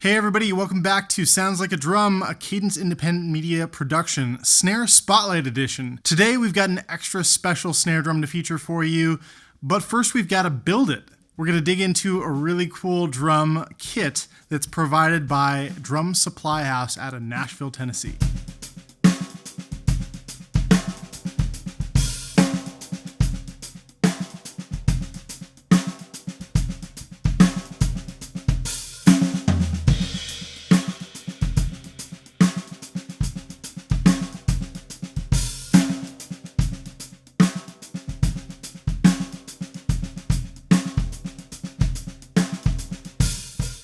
Hey everybody, welcome back to Sounds Like a Drum, a Cadence independent media production, Snare Spotlight edition. Today we've got an extra special snare drum to feature for you, but first we've got to build it. We're going to dig into a really cool drum kit that's provided by Drum Supply House out of Nashville, Tennessee.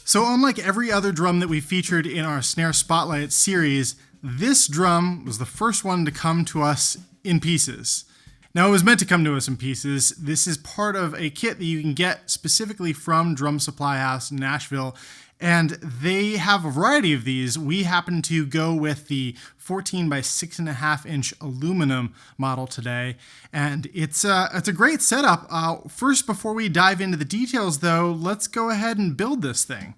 So unlike every other drum that we featured in our Snare Spotlight series, this drum was the first one to come to us in pieces. Now it was meant to come to us in pieces. This is part of a kit that you can get specifically from Drum Supply House in Nashville, and they have a variety of these. We happen to go with the 14 by 6.5 inch aluminum model today, and it's a great setup. First, before we dive into the details though, let's go ahead and build this thing.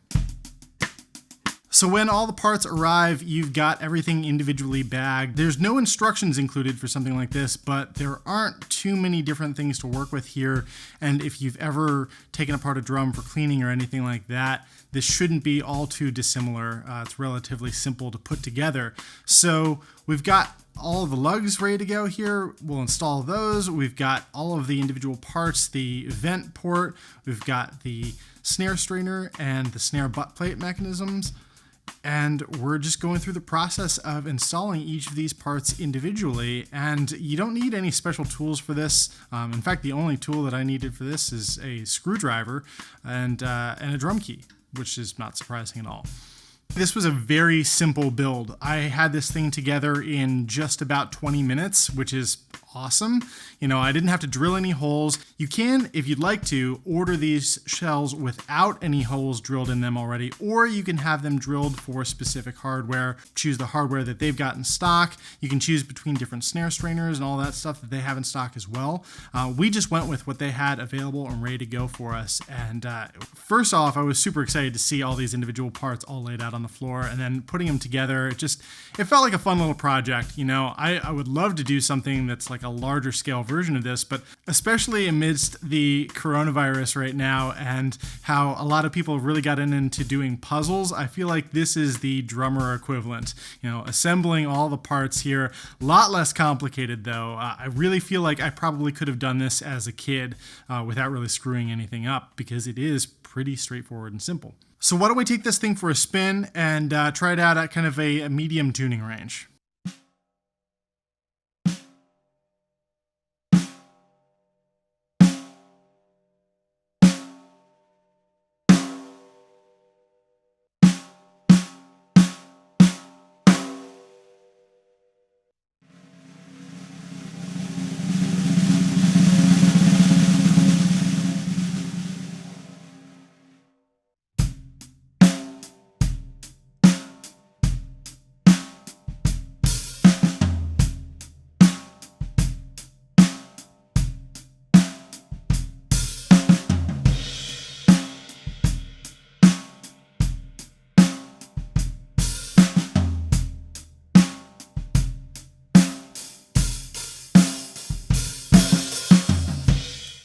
So when all the parts arrive, you've got everything individually bagged. There's no instructions included for something like this, but there aren't too many different things to work with here. And if you've ever taken apart a drum for cleaning or anything like that, this shouldn't be all too dissimilar. It's relatively simple to put together. So we've got all of the lugs ready to go here. We'll install those. We've got all of the individual parts, the vent port, we've got the snare strainer and the snare butt plate mechanisms. And we're just going through the process of installing each of these parts individually, and you don't need any special tools for this. In fact, the only tool that I needed for this is a screwdriver and a drum key, which is not surprising at all. This was a very simple build. I had this thing together in just about 20 minutes, which is awesome. You know, I didn't have to drill any holes. You can, if you'd like to, order these shells without any holes drilled in them already, or you can have them drilled for specific hardware. Choose the hardware that they've got in stock. You can choose between different snare strainers and all that stuff that they have in stock as well. We just went with what they had available and ready to go for us. And first off, I was super excited to see all these individual parts all laid out on the floor, and then putting them together, it felt like a fun little project. You know, I would love to do something that's like a larger scale version of this, but especially amidst the coronavirus right now and how a lot of people have really gotten into doing puzzles, I feel like this is the drummer equivalent. You know, assembling all the parts here, a lot less complicated though. I really feel like I probably could have done this as a kid without really screwing anything up, because it is pretty straightforward and simple. So why don't we take this thing for a spin and try it out at kind of a medium tuning range.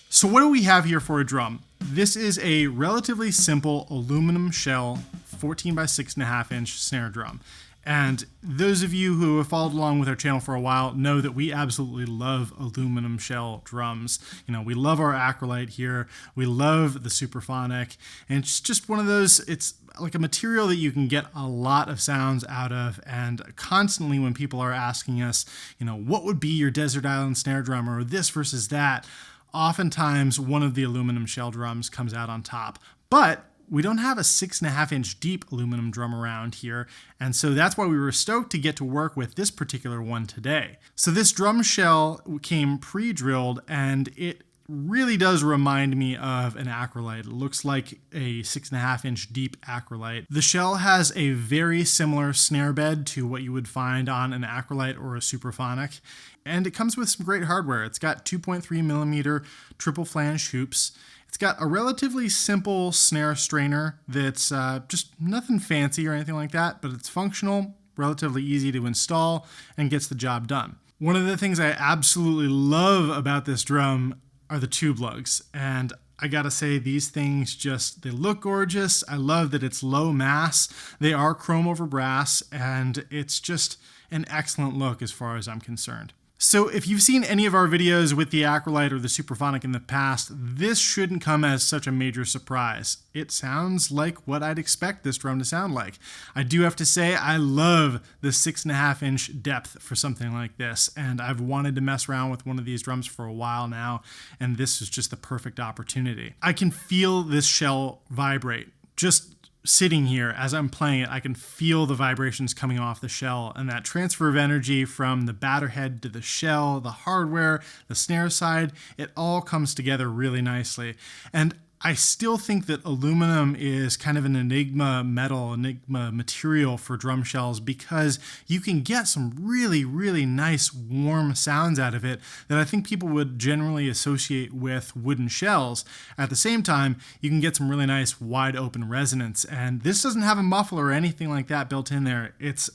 So what do we have here for a drum? This is a relatively simple aluminum shell 14 by 6.5 inch snare drum. And those of you who have followed along with our channel for a while know that we absolutely love aluminum shell drums. You know, we love our acrylite here. We love the Superphonic. And it's just one of those, it's like a material that you can get a lot of sounds out of. And constantly when people are asking us, you know, what would be your desert island snare drum, or this versus that, oftentimes one of the aluminum shell drums comes out on top. But we don't have a 6.5 inch deep aluminum drum around here, and so that's why we were stoked to get to work with this particular one today. So this drum shell came pre-drilled, and it really does remind me of an acrylite. It looks like a 6.5 inch deep acrylite. The shell has a very similar snare bed to what you would find on an acrylite or a Superphonic, and it comes with some great hardware. It's got 2.3 millimeter triple flange hoops. It's It's got a relatively simple snare strainer that's just nothing fancy or anything like that, but it's functional, relatively easy to install, and gets the job done. One of the things I absolutely love about this drum are the tube lugs, and I gotta say, these things they look gorgeous. I love that it's low mass. They are chrome over brass, and it's just an excellent look as far as I'm concerned. So if you've seen any of our videos with the Acrolite or the Superphonic in the past, this shouldn't come as such a major surprise. It sounds like what I'd expect this drum to sound like. I do have to say, I love the 6.5-inch depth for something like this, and I've wanted to mess around with one of these drums for a while now, and this is just the perfect opportunity. I can feel this shell vibrate. Just sitting here as I'm playing it, I can feel the vibrations coming off the shell, and that transfer of energy from the batter head to the shell, the hardware, the snare side, it all comes together really nicely. And I still think that aluminum is kind of an enigma material for drum shells, because you can get some really, really nice warm sounds out of it that I think people would generally associate with wooden shells. At the same time, you can get some really nice wide open resonance, and this doesn't have a muffler or anything like that built in there. It's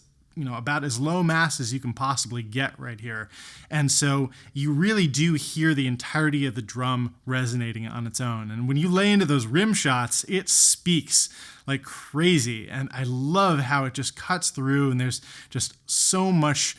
about as low mass as you can possibly get right here. And so you really do hear the entirety of the drum resonating on its own. And when you lay into those rim shots, it speaks like crazy. And I love how it just cuts through, and there's just so much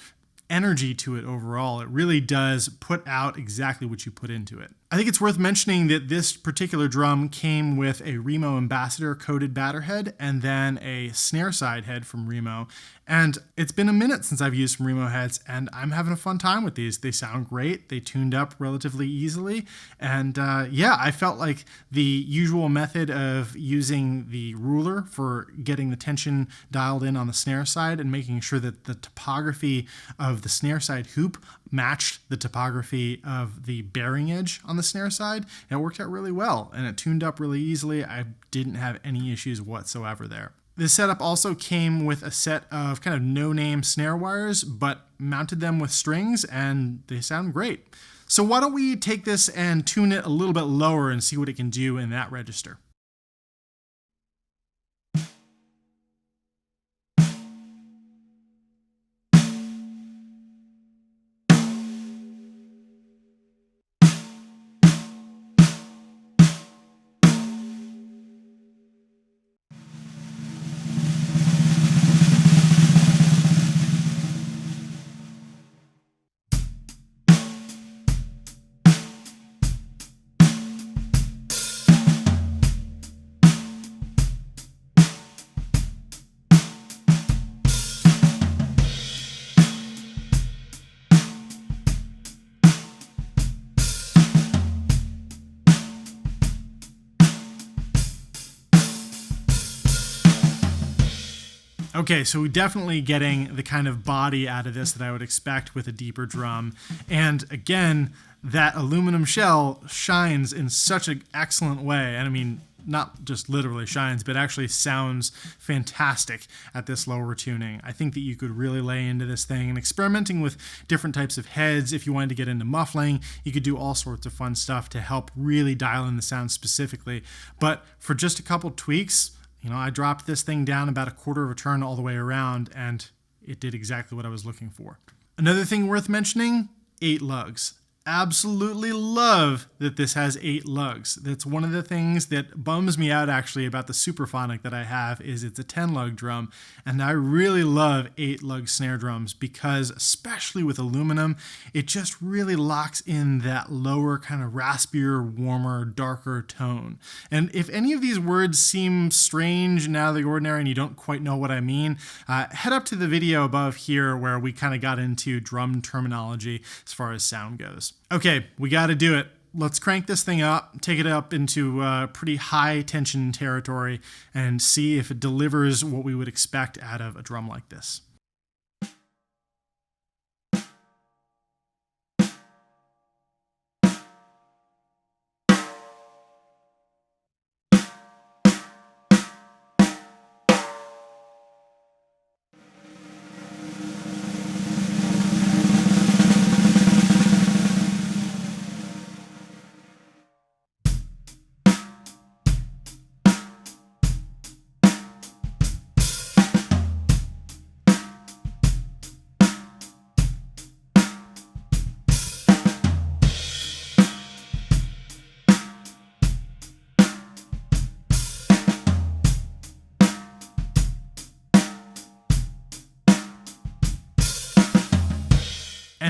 energy to it overall. It really does put out exactly what you put into it. I think it's worth mentioning that this particular drum came with a Remo Ambassador coated batter head and then a snare side head from Remo. And it's been a minute since I've used some Remo heads, and I'm having a fun time with these. They sound great. They tuned up relatively easily. And yeah, I felt like the usual method of using the ruler for getting the tension dialed in on the snare side and making sure that the topography of the snare side hoop matched the topography of the bearing edge on the snare side. And it worked out really well, and it tuned up really easily. I didn't have any issues whatsoever there. This setup also came with a set of kind of no-name snare wires, but mounted them with strings, and they sound great. So why don't we take this and tune it a little bit lower and see what it can do in that register. Okay, so we're definitely getting the kind of body out of this that I would expect with a deeper drum. And again, that aluminum shell shines in such an excellent way. And I mean, not just literally shines, but actually sounds fantastic at this lower tuning. I think that you could really lay into this thing, and experimenting with different types of heads. If you wanted to get into muffling, you could do all sorts of fun stuff to help really dial in the sound specifically. But for just a couple tweaks, I dropped this thing down about a quarter of a turn all the way around, and it did exactly what I was looking for. Another thing worth mentioning, 8 lugs. Absolutely love that this has 8 lugs. That's one of the things that bums me out actually about the Superphonic that I have, is it's a 10 lug drum, and I really love 8 lug snare drums because, especially with aluminum, it just really locks in that lower kind of raspier, warmer, darker tone. And if any of these words seem strange and out of the ordinary and you don't quite know what I mean, head up to the video above here where we kind of got into drum terminology as far as sound goes. Okay, we got to do it. Let's crank this thing up, take it up into pretty high tension territory, and see if it delivers what we would expect out of a drum like this.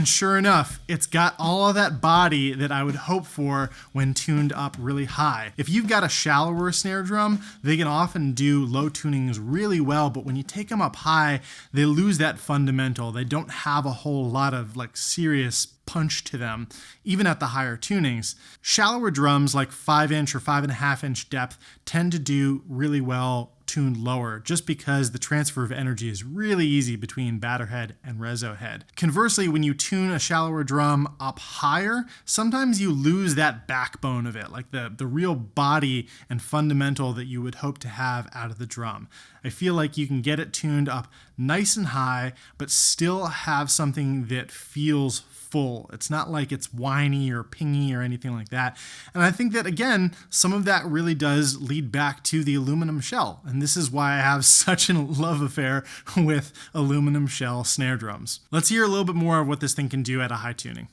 And sure enough, it's got all of that body that I would hope for when tuned up really high. If you've got a shallower snare drum, they can often do low tunings really well, but when you take them up high, they lose that fundamental. They don't have a whole lot of like serious punch to them, even at the higher tunings. Shallower drums like 5-inch or 5.5-inch depth tend to do really well tuned lower, just because the transfer of energy is really easy between batter head and reso head. Conversely, when you tune a shallower drum up higher, sometimes you lose that backbone of it, like the real body and fundamental that you would hope to have out of the drum. I feel like you can get it tuned up nice and high, but still have something that feels full. It's not like it's whiny or pingy or anything like that. And I think that, again, some of that really does lead back to the aluminum shell. And this is why I have such a love affair with aluminum shell snare drums. Let's hear a little bit more of what this thing can do at a high tuning.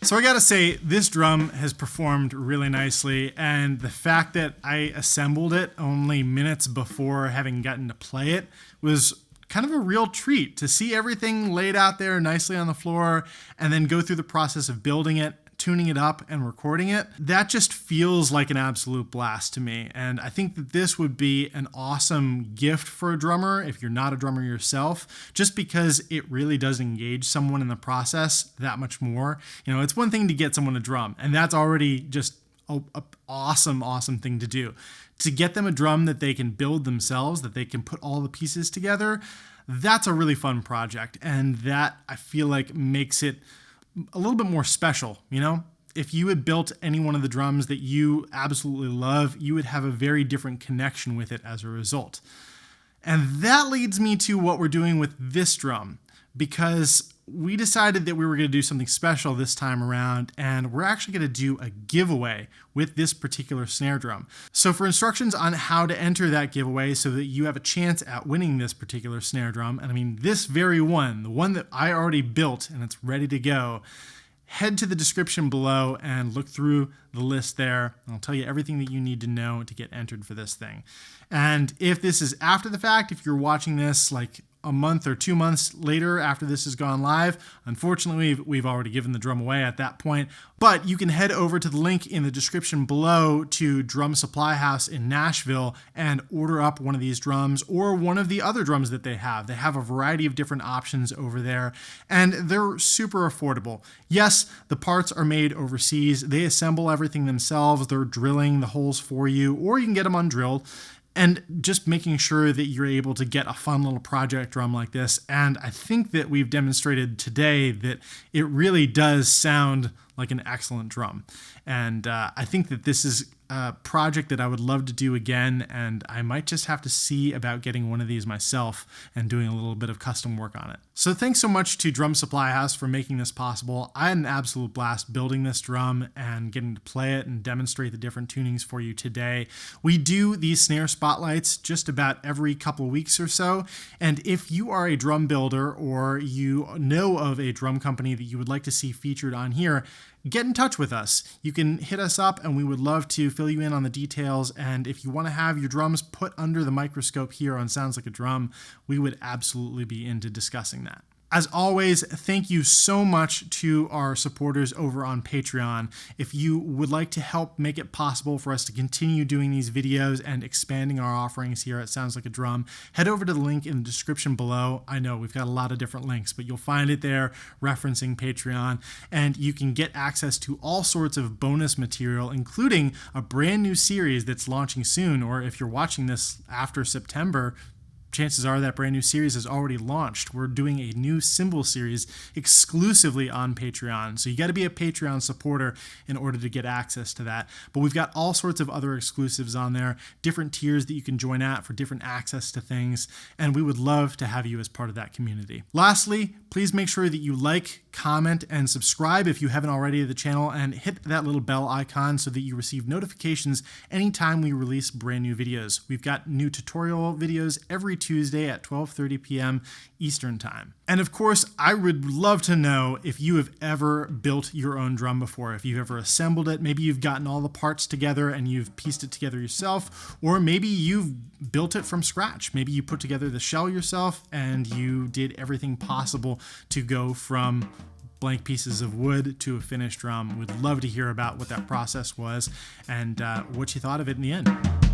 So I gotta say, this drum has performed really nicely, and the fact that I assembled it only minutes before having gotten to play it was kind of a real treat to see everything laid out there nicely on the floor and then go through the process of building it, tuning it up, and recording it. That just feels like an absolute blast to me. And I think that this would be an awesome gift for a drummer if you're not a drummer yourself, just because it really does engage someone in the process that much more. You know, it's one thing to get someone to drum, and that's already just an awesome thing to do. To get them a drum that they can build themselves, that they can put all the pieces together, that's a really fun project. And that, I feel like, makes it a little bit more special. You know, if you had built any one of the drums that you absolutely love, you would have a very different connection with it as a result. And that leads me to what we're doing with this drum, because we decided that we were going to do something special this time around, and we're actually going to do a giveaway with this particular snare drum. So for instructions on how to enter that giveaway so that you have a chance at winning this particular snare drum, and I mean this very one, the one that I already built and it's ready to go, head to the description below and look through the list there. I'll tell you everything that you need to know to get entered for this thing. And if this is after the fact, if you're watching this like a month or 2 months later after this has gone live, unfortunately, we've already given the drum away at that point. But you can head over to the link in the description below to Drum Supply House in Nashville and order up one of these drums or one of the other drums that they have. They have a variety of different options over there, and they're super affordable. Yes, the parts are made overseas. They assemble everything themselves. They're drilling the holes for you, or you can get them undrilled. And just making sure that you're able to get a fun little project drum like this. And I think that we've demonstrated today that it really does sound like an excellent drum. And I think that this is a project that I would love to do again, and I might just have to see about getting one of these myself and doing a little bit of custom work on it. So thanks so much to Drum Supply House for making this possible. I had an absolute blast building this drum and getting to play it and demonstrate the different tunings for you today. We do these snare spotlights just about every couple of weeks or so, and if you are a drum builder or you know of a drum company that you would like to see featured on here, get in touch with us. You can hit us up and we would love to fill you in on the details. And if you want to have your drums put under the microscope here on Sounds Like a Drum, we would absolutely be into discussing that. As always, thank you so much to our supporters over on Patreon. If you would like to help make it possible for us to continue doing these videos and expanding our offerings here at Sounds Like a Drum, head over to the link in the description below. I know we've got a lot of different links, but you'll find it there referencing Patreon, and you can get access to all sorts of bonus material, including a brand new series that's launching soon, or if you're watching this after September, chances are that brand new series has already launched. We're doing a new cymbal series exclusively on Patreon. So you got to be a Patreon supporter in order to get access to that. But we've got all sorts of other exclusives on there, different tiers that you can join at for different access to things. And we would love to have you as part of that community. Lastly, please make sure that you like, comment, and subscribe if you haven't already to the channel, and hit that little bell icon so that you receive notifications anytime we release brand new videos. We've got new tutorial videos every Tuesday at 12:30 p.m. Eastern Time. And of course, I would love to know if you have ever built your own drum before, if you've ever assembled it. Maybe you've gotten all the parts together and you've pieced it together yourself, or maybe you've built it from scratch. Maybe you put together the shell yourself and you did everything possible to go from blank pieces of wood to a finished drum. We'd love to hear about what that process was and what you thought of it in the end.